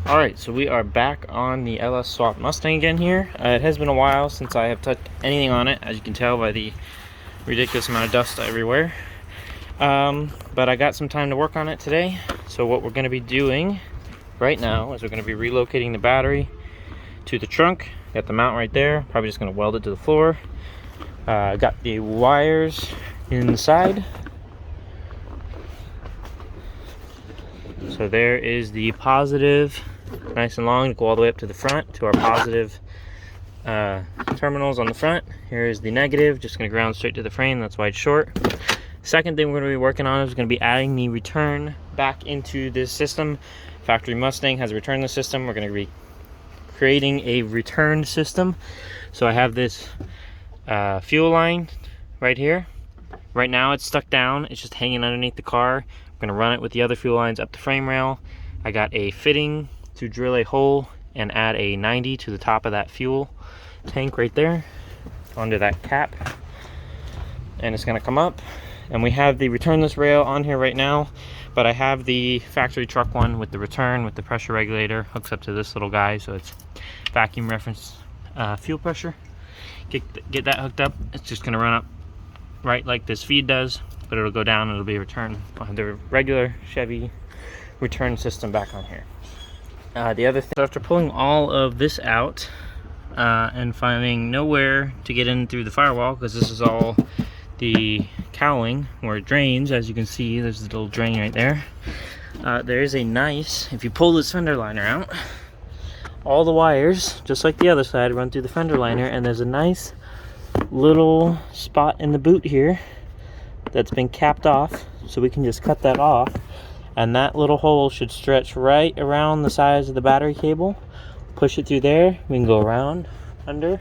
Alright, so we are back on the LS swap Mustang again here. It has been a while since I have touched anything on it, as you can tell by the ridiculous amount of dust everywhere. But I got some time to work on it today. So what we're going to be doing right now is we're going to be relocating the battery to the trunk. Got the mount right there. Probably just going to weld it to the floor. Got the wires inside. So there is the positive, nice and long, to go all the way up to the front to our positive terminals on the front. Here is the negative, just going to ground straight to the frame. That's why it's short. Second thing we're going to be working on is going to be adding the return back into this system. Factory Mustang has a return in the system. We're going to be creating a return system. So I have this fuel line right here. Right now it's stuck down. It's just hanging underneath the car. I'm going to run it with the other fuel lines up the frame rail. I got a fitting to drill a hole and add a 90 to the top of that fuel tank right there onto that cap, and it's going to come up. And we have the returnless rail on here right now, but I have the factory truck one with the return with the pressure regulator hooks up to this little guy, so it's vacuum reference fuel pressure. Get that hooked up. It's just going to run up right like this feed does, but it'll go down and it'll be a return. I'll have the regular Chevy return system back on here. The other thing, after pulling all of this out and finding nowhere to get in through the firewall, because this is all the cowling where it drains, as you can see, there's a little drain right there. There is a nice, if you pull this fender liner out, all the wires, just like the other side, run through the fender liner, and there's a nice little spot in the boot here that's been capped off, so we can just cut that off, and that little hole should stretch right around the size of the battery cable. Push it through there, we can go around under,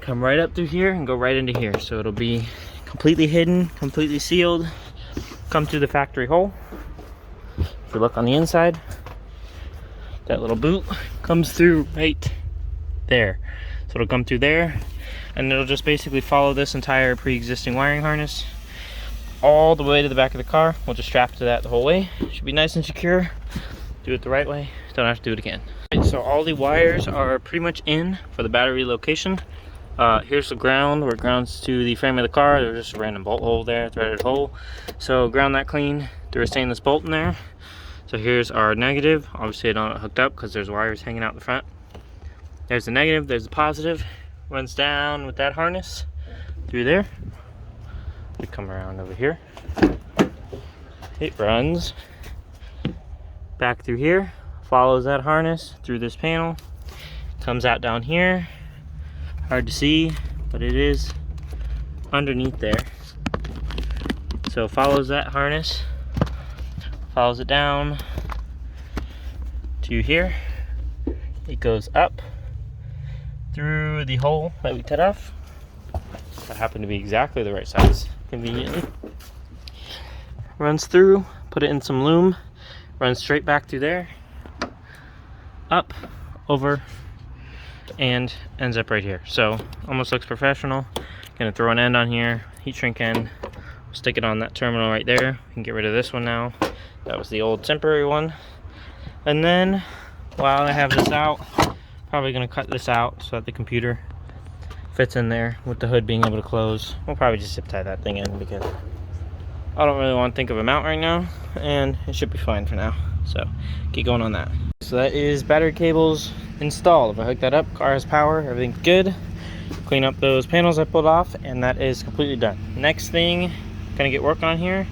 come right up through here and go right into here, so it'll be completely hidden, completely sealed. Come through the factory hole. If you look on the inside, that little boot comes through right there, so it'll come through there, and it'll just basically follow this entire pre-existing wiring harness all the way to the back of the car. We'll just strap to that the whole way. Should be nice and secure. Do it the right way, don't have to do it again. Right, so all the wires are pretty much in for the battery location. Here's the ground where it grounds to the frame of the car. There's just a random bolt hole there, threaded hole. So ground that clean through a stainless bolt in there. So here's our negative. Obviously I don't have it hooked up because there's wires hanging out the front. There's the negative, there's the positive. Runs down with that harness through there. We come around over here. It runs back through here, follows that harness through this panel, comes out down here. Hard to see, but it is underneath there. So follows that harness, follows it down to here. It goes up through the hole that we cut off. That happened to be exactly the right size, conveniently. Runs through, put it in some loom, runs straight back through there, up, over, and ends up right here. So almost looks professional. Gonna throw an end on here, heat shrink end, stick it on that terminal right there. We can get rid of this one now. That was the old temporary one. And then while I have this out, probably going to cut this out so that the computer fits in there with the hood being able to close. We'll probably just zip tie that thing in because I don't really want to think of a mount right now, and it should be fine for now. So keep going on that. So that is battery cables installed. If I hook that up, car has power, everything's good. Clean up those panels I pulled off, and that is completely done. Next thing I'm going to get working on here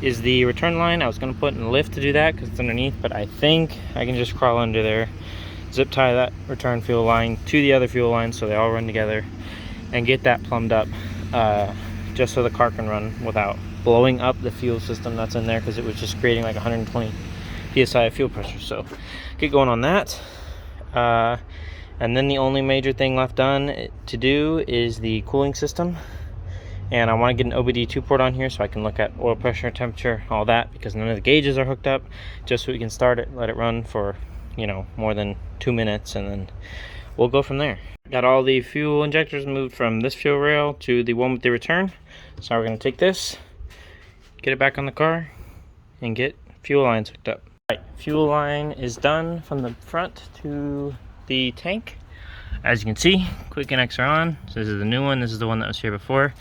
is the return line. I was going to put in the lift to do that because it's underneath, but I think I can just crawl under there, zip tie that return fuel line to the other fuel line so they all run together, and get that plumbed up just so the car can run without blowing up the fuel system that's in there, because it was just creating like 120 psi of fuel pressure. So get going on that, and then the only major thing left done to do is the cooling system. And I want to get an OBD2 port on here so I can look at oil pressure, temperature, all that, because none of the gauges are hooked up, just so we can start it, let it run for, you know, more than 2 minutes, and then we'll go from there. Got all the fuel injectors moved from this fuel rail to the one with the return. So we're going to take this, get it back on the car, and get fuel lines hooked up. Right, fuel line is done from the front to the tank. As you can see, quick connects are on. So this is the new one. This is the one that was here before.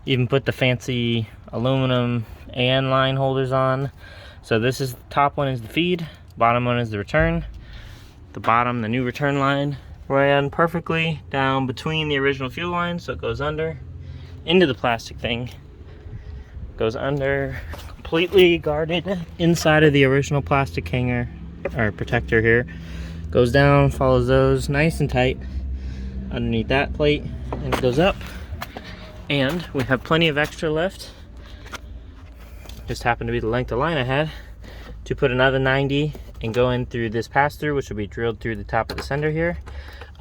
Even put the fancy aluminum AN line holders on. So this is the top one is the feed, bottom one is the return. The bottom, the new return line, ran perfectly down between the original fuel line, so it goes under into the plastic thing. Goes under, completely guarded inside of the original plastic hanger or protector here. Goes down, follows those nice and tight underneath that plate, and it goes up. And we have plenty of extra left. Just happened to be the length of line I had to put another 90 and go in through this pass-through, which will be drilled through the top of the sender here.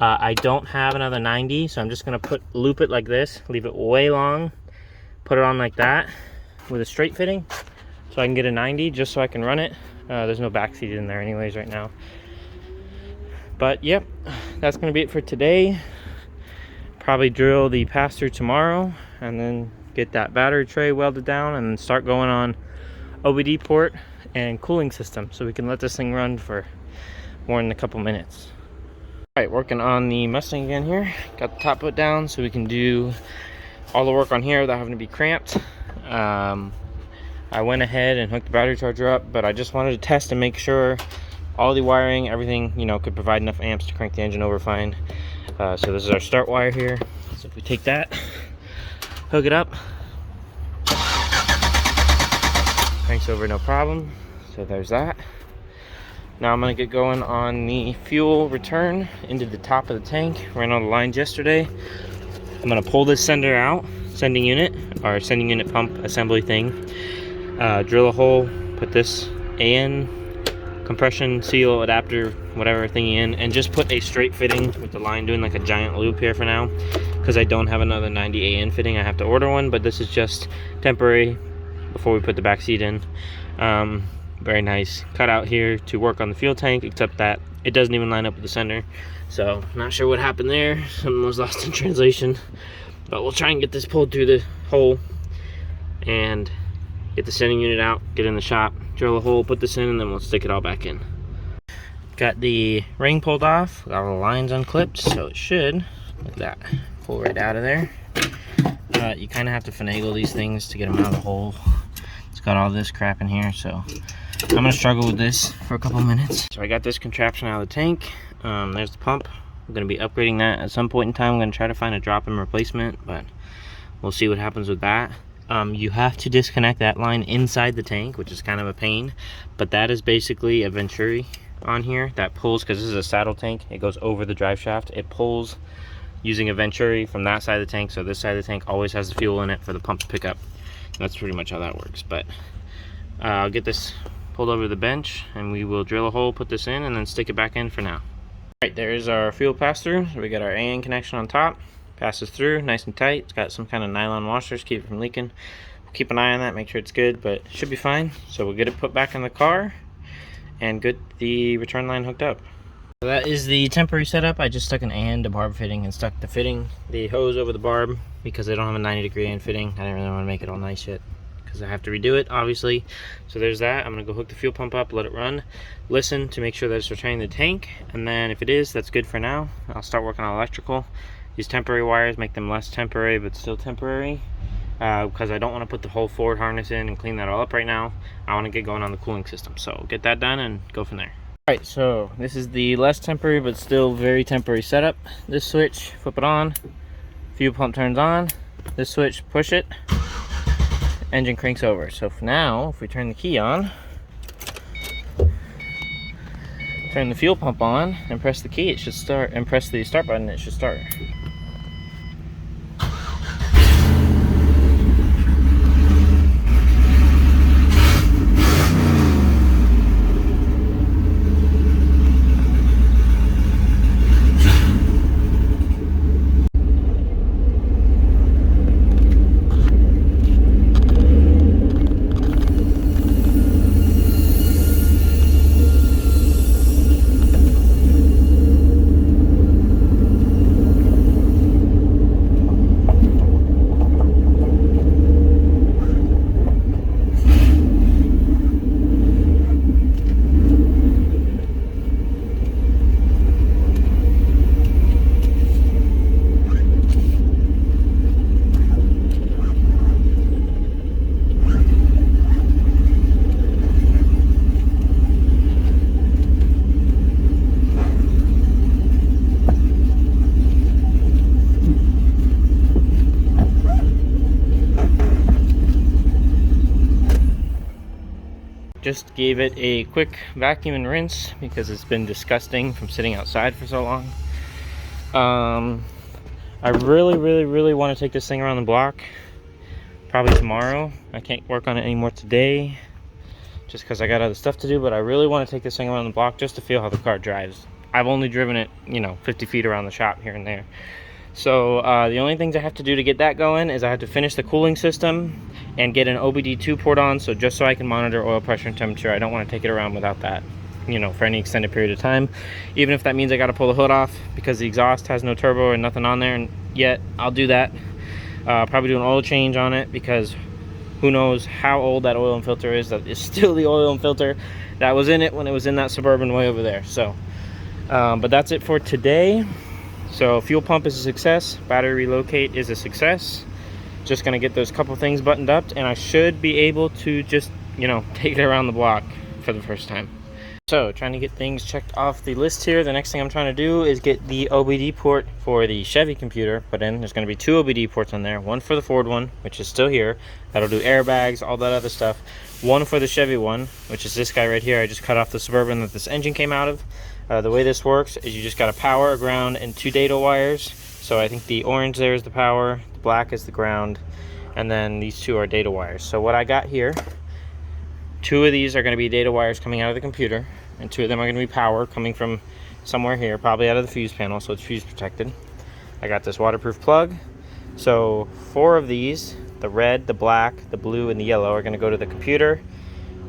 I don't have another 90, so I'm just gonna loop it like this, leave it way long, put it on like that with a straight fitting, so I can get a 90 just so I can run it. There's no backseat in there anyways right now. But yep, that's gonna be it for today. Probably drill the pass-through tomorrow and then get that battery tray welded down and start going on OBD port and cooling system so we can let this thing run for more than a couple minutes. All right, working on the Mustang again here. Got the top put down so we can do all the work on here without having to be cramped. I went ahead and hooked the battery charger up, but I just wanted to test and make sure all the wiring, everything, you know, could provide enough amps to crank the engine over fine. So this is our start wire here. So if we take that, hook it up, cranks over no problem. So there's that. Now I'm gonna get going on the fuel return into the top of the tank. Ran all the lines yesterday. I'm gonna pull this sender out, sending unit pump assembly thing. Drill a hole, put this AN compression seal adapter whatever thingy in, and just put a straight fitting with the line doing like a giant loop here for now, because I don't have another 90 AN fitting. I have to order one, but this is just temporary before we put the back seat in. Very nice cutout here to work on the fuel tank, except that it doesn't even line up with the sender, so not sure what happened there. Something was lost in translation, but we'll try and get this pulled through the hole and get the sending unit out, get in the shop, drill a hole, put this in, and then we'll stick it all back in. Got the ring pulled off, got all the lines unclipped, so it should, like that, pull right out of there. You kind of have to finagle these things to get them out of the hole. It's got all this crap in here, so I'm gonna struggle with this for a couple minutes. So I got this contraption out of the tank. There's the pump. I'm gonna be upgrading that at some point in time. I'm gonna try to find a drop-in replacement, but we'll see what happens with that. You have to disconnect that line inside the tank, which is kind of a pain, but that is basically a Venturi on here that pulls, because this is a saddle tank, it goes over the drive shaft. It pulls using a Venturi from that side of the tank, so this side of the tank always has the fuel in it for the pump to pick up. That's pretty much how that works. But I'll get this pulled over the bench and we will drill a hole, put this in, and then stick it back in for now. All right, there's our fuel pass-through. So we got our AN connection on top, passes through nice and tight. It's got some kind of nylon washers, keep it from leaking. We'll keep an eye on that, make sure it's good, but it should be fine. So we'll get it put back in the car and get the return line hooked up. So that is the temporary setup. I just stuck an AN to barb fitting and stuck the hose over the barb because I don't have a 90-degree AN fitting. I didn't really want to make it all nice yet because I have to redo it, obviously. So there's that. I'm gonna go hook the fuel pump up, let it run, listen to make sure that it's returning the tank, and then if it is, that's good for now. I'll start working on electrical. These temporary wires make them less temporary but still temporary, because I don't want to put the whole forward harness in and clean that all up right now. I want to get going on the cooling system, so get that done and go from there. Alright, so this is the less temporary but still very temporary setup. This switch, flip it on, fuel pump turns on, this switch, push it, engine cranks over. So for now, if we turn the key on, turn the fuel pump on and press the key, it should start, and press the start button, it should start. just gave it a quick vacuum and rinse because it's been disgusting from sitting outside for so long. I really want to take this thing around the block probably tomorrow. I can't work on it anymore today just because I got other stuff to do, but I really want to take this thing around the block just to feel how the car drives. I've only driven it, you know, 50 feet around the shop here and there. So the only things I have to do to get that going is I have to finish the cooling system and get an OBD2 port on, so just so I can monitor oil pressure and temperature. I don't want to take it around without that, you know, for any extended period of time. Even if that means I got to pull the hood off because the exhaust has no turbo and nothing on there and yet, I'll do that. Probably do an oil change on it because who knows how old that oil and filter is. That is still the oil and filter that was in it when it was in that Suburban way over there. So but that's it for today. So fuel pump is a success, battery relocate is a success. Just gonna get those couple things buttoned up and I should be able to just, you know, take it around the block for the first time. So trying to get things checked off the list here. The next thing I'm trying to do is get the OBD port for the Chevy computer put in. There's gonna be 2 OBD ports on there, one for the Ford one, which is still here. That'll do airbags, all that other stuff. One for the Chevy one, which is this guy right here. I just cut off the Suburban that this engine came out of. The way this works is you just got a power, a ground, and 2 data wires. So I think the orange there is the power, the black is the ground, and then these 2 are data wires. So what I got here, 2 of these are going to be data wires coming out of the computer, and 2 of them are going to be power coming from somewhere here, probably out of the fuse panel, so it's fuse protected. I got this waterproof plug. So 4 of these, the red, the black, the blue, and the yellow, are going to go to the computer.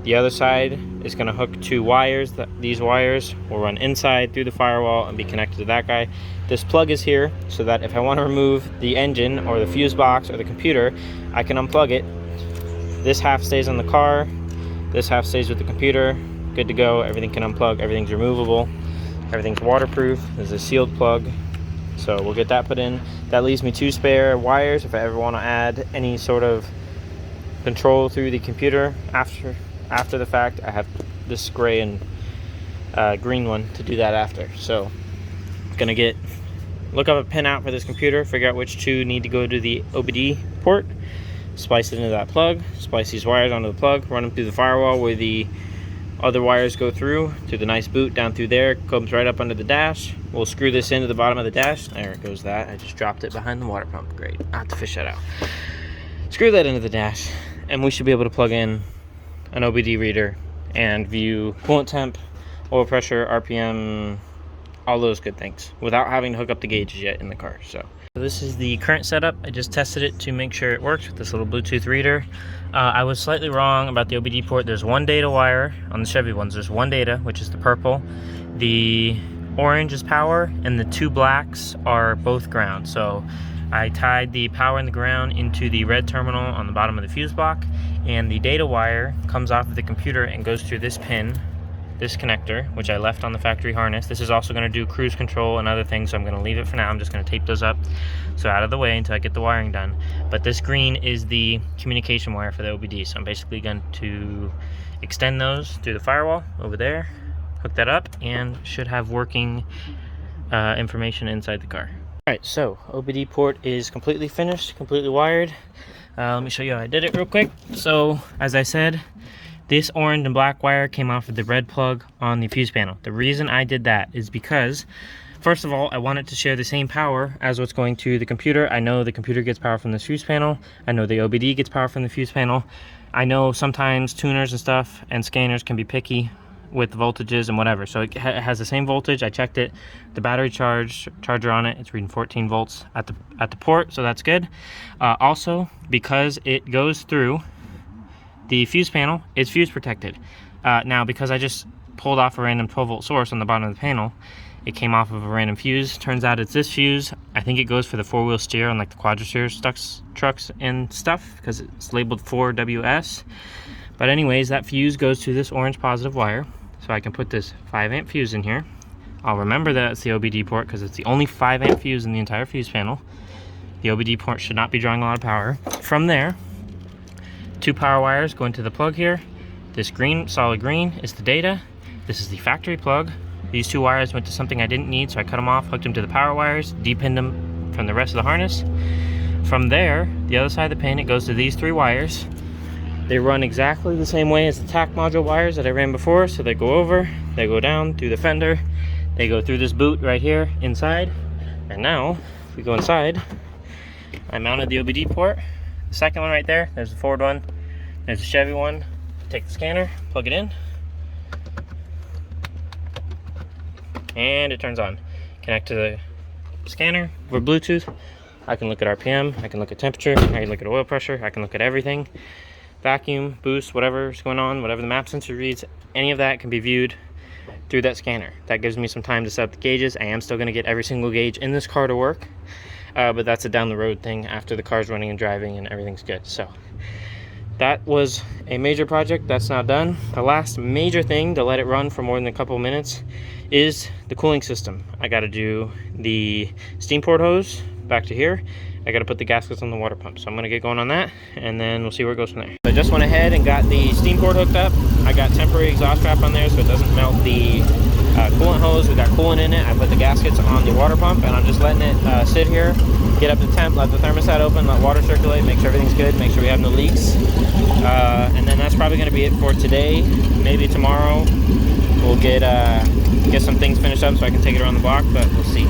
The other side is going to hook 2 wires. These wires will run inside through the firewall and be connected to that guy. This plug is here so that if I want to remove the engine or the fuse box or the computer, I can unplug it. This half stays on the car. This half stays with the computer. Good to go. Everything can unplug. Everything's removable. Everything's waterproof. There's a sealed plug. So we'll get that put in. That leaves me 2 spare wires if I ever want to add any sort of control through the computer after the fact. I have this gray and green one to do that after. So gonna look up a pin out for this computer, figure out which 2 need to go to the OBD port, splice it into that plug, splice these wires onto the plug, run them through the firewall where the other wires go through the nice boot down through there, comes right up under the dash. We'll screw this into the bottom of the dash. There it goes. That I just dropped it behind the water pump. Great, I have to fish that out. Screw that into the dash and we should be able to plug in an OBD reader and view coolant temp, oil pressure, RPM, all those good things without having to hook up the gauges yet in the car. So this is the current setup. I just tested it to make sure it works with this little Bluetooth reader. I was slightly wrong about the OBD port. There's 1 data wire on the Chevy ones. There's 1 data, which is the purple. The orange is power and the 2 blacks are both ground. So I tied the power and the ground into the red terminal on the bottom of the fuse block, and the data wire comes off of the computer and goes through this pin, this connector, which I left on the factory harness. This is also going to do cruise control and other things, so I'm going to leave it for now. I'm just going to tape those up so out of the way until I get the wiring done. But this green is the communication wire for the OBD, so I'm basically going to extend those through the firewall over there, hook that up, and should have working information inside the car. Alright, so OBD port is completely finished, completely wired. Let me show you how I did it real quick. So, as I said, this orange and black wire came off of the red plug on the fuse panel. The reason I did that is because, first of all, I want it to share the same power as what's going to the computer. I know the computer gets power from the fuse panel. I know the OBD gets power from the fuse panel. I know sometimes tuners and stuff and scanners can be picky with voltages and whatever, so it has the same voltage. I checked it, the battery charger on it, it's reading 14 volts at the port, so that's good. Also, because it goes through the fuse panel, it's fuse protected. Now, because I just pulled off a random 12-volt source on the bottom of the panel, it came off of a random fuse. Turns out it's this fuse. I think it goes for the 4-wheel steer on like the quadra-steer trucks and stuff, because it's labeled 4WS. But anyways, that fuse goes to this orange positive wire. So I can put this 5-amp fuse in here. I'll remember that it's the OBD port because it's the only 5-amp fuse in the entire fuse panel. The OBD port should not be drawing a lot of power. From there, 2 power wires go into the plug here. This green, solid green, is the data. This is the factory plug. These 2 wires went to something I didn't need, so I cut them off, hooked them to the power wires, depinned them from the rest of the harness. From there, the other side of the pin, it goes to these 3 wires. They run exactly the same way as the tack module wires that I ran before. So they go over, they go down through the fender, they go through this boot right here inside. And now, if we go inside, I mounted the OBD port. The second one right there, there's the Ford one, there's the Chevy one. Take the scanner, plug it in, and it turns on. Connect to the scanner over Bluetooth. I can look at RPM, I can look at temperature, I can look at oil pressure, I can look at everything. Vacuum, boost, whatever's going on, whatever the map sensor reads, any of that can be viewed through that scanner. That gives me some time to set up the gauges. I am still going to get every single gauge in this car to work, but that's a down the road thing after the car's running and driving and everything's good. So that was a major project. That's now done. The last major thing to let it run for more than a couple of minutes is the cooling system. I got to do the steam port hose back to here. I got to put the gaskets on the water pump. So I'm going to get going on that, and then we'll see where it goes from there. I just went ahead and got the steam port hooked up. I got temporary exhaust wrap on there so it doesn't melt the coolant hose. We got coolant in it. I put the gaskets on the water pump, and I'm just letting it sit here, get up to temp, let the thermostat open, let water circulate, make sure everything's good, make sure we have no leaks. And then that's probably going to be it for today. Maybe tomorrow we'll get some things finished up so I can take it around the block, but we'll see.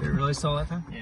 Did it really stall that time? Yeah.